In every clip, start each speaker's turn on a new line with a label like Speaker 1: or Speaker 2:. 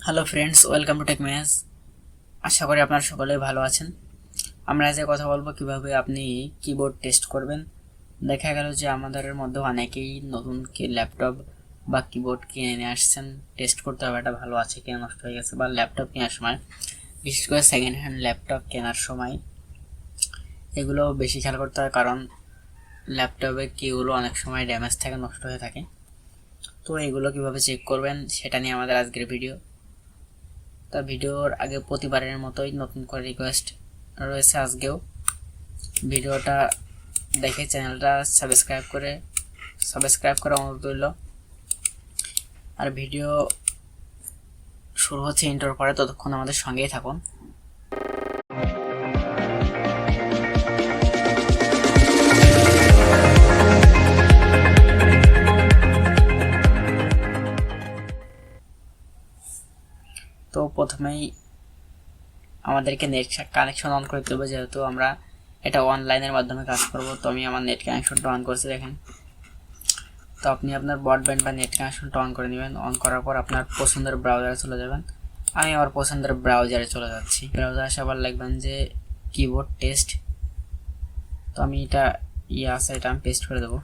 Speaker 1: Hello friends, welcome to tech match. আশা করি আপনারা সকলেই ভালো আছেন। আমরা আজ কথা বলবো কিভাবে আপনি কিবোর্ড টেস্ট করবেন। দেখা গেল যে আমাদের মধ্যে অনেকেই নতুন ল্যাপটপ বা কিবোর্ড কিনে নিয়ে আসছেন, টেস্ট করতে হবে এটা ভালো আছে কিনা, নষ্ট হয়ে গেছে, বা ল্যাপটপ কেনার সময়, বিশেষ করে সেকেন্ড হ্যান্ড ল্যাপটপ কেনার সময় এগুলো বেশি খেয়াল করতে হয়, কারণ ল্যাপটপে কিগুলো অনেক সময় ড্যামেজ থাকে, নষ্ট হয়ে থাকে। তো এগুলো কিভাবে চেক করবেন সেটা নিয়ে আমাদের আজকের ভিডিও। তা ভিডিওর আগে প্রতিবারের মতোই নতুন করে রিকোয়েস্ট রয়েছে, আজকেও ভিডিওটা দেখে চ্যানেলটা সাবস্ক্রাইব করে অনুরোধ রইল। আর ভিডিও শুরু হচ্ছে ইন্টার পরে, ততক্ষণ আমাদের সঙ্গেই থাকুন। তো প্রথমেই আমাদেরকে নেট কানেকশন অন করতে হবে, যেহেতু আমরা এটা অনলাইনের মাধ্যমে কাজ করব। তো আমি আমার নেট কানেকশনটা অন করছি, দেখেন। তো আপনি আপনার ব্রডব্যান্ড বা নেট কানেকশনটা অন করে নেবেন। অন করার পর আপনার পছন্দের ব্রাউজারে চলে যাবেন। আমি আমার পছন্দের ব্রাউজারে চলে যাচ্ছি। ব্রাউজারে আসে আবার লিখবেন যে কিবোর্ড টেস্ট। তো আমি এটা আছে, এটা আমি পেস্ট করে দেবো।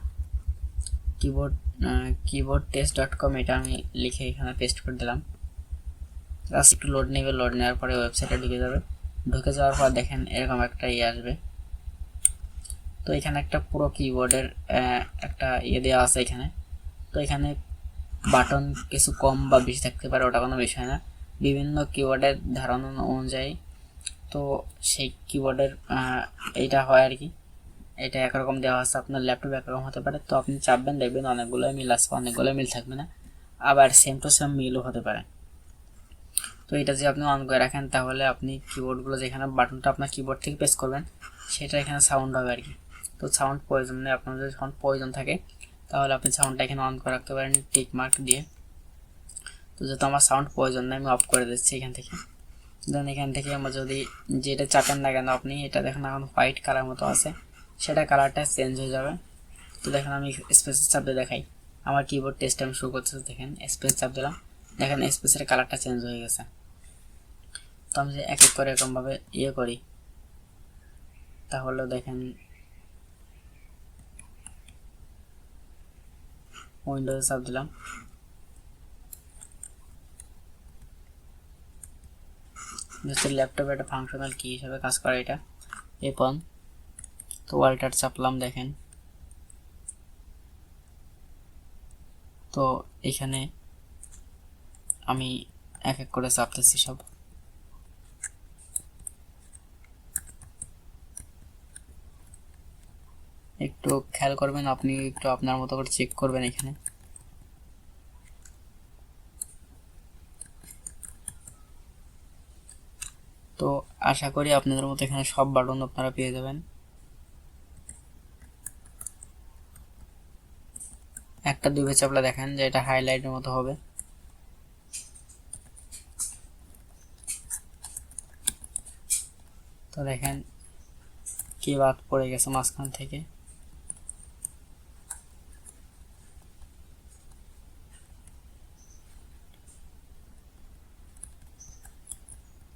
Speaker 1: keyboardtest.com এটা আমি লিখে এখানে পেস্ট করে দিলাম। জাস্ট একটু লোড নেবে, লোড নেওয়ার পরে ওয়েবসাইটে ঢুকে যাবে। ঢুকে যাওয়ার পর দেখেন এরকম একটা আসবে। তো এখানে একটা পুরো কিবোর্ডের একটা দেওয়া আছে এখানে। তো এখানে বাটন কিছু কম বা বেশি থাকতে পারে, ওটা কোনো বিষয় না। বিভিন্ন কিবোর্ডের ধারণা অনুযায়ী তো সেই কিবোর্ডের এইটা হয় আর কি। এটা একরকম দেওয়া আছে, আপনার ল্যাপটপ একরকম হতে পারে। তো আপনি চাপবেন, দেখবেন অনেকগুলো মিল আছে, অনেকগুলো মিল থাকবে না, আবার সেম টু সেম মিলও হতে পারে। তো এটা যে আপনি অন করে রাখেন, তাহলে আপনি কিবোর্ডগুলো যেখানে বাটনটা আপনার কিবোর্ড থেকে প্রেস করবেন সেটা এখানে সাউন্ড হবে আর কি। তো সাউন্ড প্রয়োজন নেই, আপনার যদি সাউন্ড প্রয়োজন থাকে তাহলে আপনি সাউন্ডটা এখানে অন করে রাখতে পারেন টিক মার্ক দিয়ে। তো যেহেতু আমার সাউন্ড প্রয়োজন নেই, আমি অফ করে দিচ্ছি এখান থেকে। দেন এখান থেকে আমরা যদি যেটা চাপেন না কেন আপনি, এটা দেখেন এখন হোয়াইট কালার মতো আছে, সেটা কালারটা চেঞ্জ হয়ে যাবে। তো দেখেন আমি স্পেস চাপ দিয়ে দেখাই, আমার কিবোর্ড টেস্ট আমি শুরু করতেছি। দেখেন স্পেস চাপ দিলাম, দেখেন স্পেসের কালারটা চেঞ্জ হয়ে গেছে। তো আমি যে এক এক করে এরকমভাবে করি, তাহলে দেখেন উইন্ডোজে চাপ দিলাম, ল্যাপটপে একটা ফাংশনাল কি হিসাবে কাজ করে এটা এপন। তো ওয়াল্টার চাপলাম, দেখেন। তো এখানে আমি এক এক করে চাপতেছি সব। একটু খেয়াল করবেন, আপনি একটু আপনার মতো করে চেক করবেন এখানে। তো আশা করি আপনাদের মতো এখানে সব বাটন আপনারা পেয়ে যাবেন। একটা দুইভাবে চাপলে দেখেন যে এটা হাইলাইটের মতো হবে। তো দেখেন কি বাদ পড়ে গেছে মাঝখান থেকে।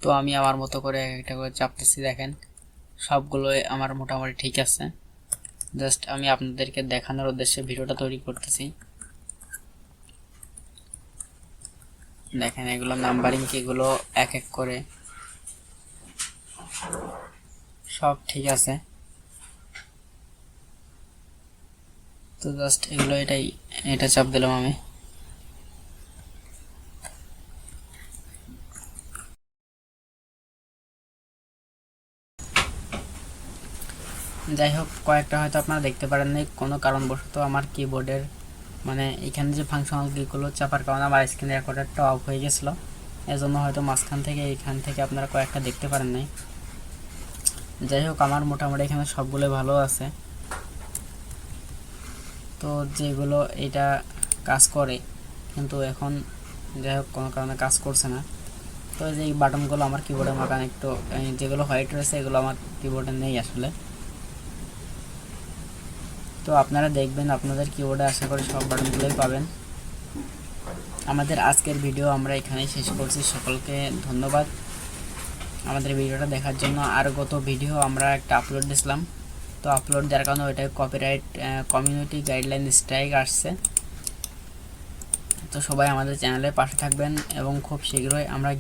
Speaker 1: তো আমি আমার মতো করে একটা করে চাপতেছি, দেখেন সবগুলোই আমার মোটামুটি ঠিক আছে। জাস্ট আমি আপনাদেরকে দেখানোর উদ্দেশ্যে ভিডিওটা তৈরি করতেছি। দেখেন এগুলো নাম্বারিং কিগুলো এক এক করে সব ঠিক আছে। তো জাস্ট এগুলো এটা চাপ দিলাম আমি। যাই হোক, কয়েকটা হয়তো আপনারা দেখতে পারেন নাই কোনো কারণবশত। আমার কিবোর্ডের মানে এখানে যে ফাংশনাল কিগুলো চাপার কারণে আমার স্ক্রিন রেকর্ডারটা অফ হয়ে গেছিলো, এজন্য হয়তো মাঝখান থেকে এখান থেকে আপনারা কয়েকটা দেখতে পারেন নাই। যাই হোক, আমার মোটামুটি এখানে সবগুলো ভালো আছে। তো যেগুলো এটা কাজ করে কিন্তু এখন যাই হোক কোনো কারণে কাজ করছে না। তো এই বাটনগুলো আমার কিবোর্ডে মাখান একটু, যেগুলো হোয়াইট রয়েছে এগুলো আমার কিবোর্ডে নেই আসলে। তো আপনারা দেখবেন আপনাদের কিবোর্ডে আশা করি সব বাটনগুলোই পাবেন। আমাদের আজকের ভিডিও আমরা এখানেই শেষ করছি। সকলকে ধন্যবাদ আমাদের ভিডিওটা দেখার জন্য। আর গত ভিডিও আমরা একটা আপলোড দিয়েছিলাম, তো আপলোড দেওয়ার কারণে ওইটা কপিরাইট কমিউনিটি গাইডলাইন স্ট্রাইক আসছে। তো সবাই আমাদের চ্যানেলে পাশে থাকবেন এবং খুব শীঘ্রই আমরা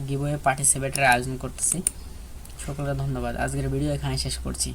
Speaker 1: গিভওয়ে পার্টিসিপেটের আয়োজন করতেছি। সকলকে ধন্যবাদ। আজকের ভিডিও এখানে শেষ করছি।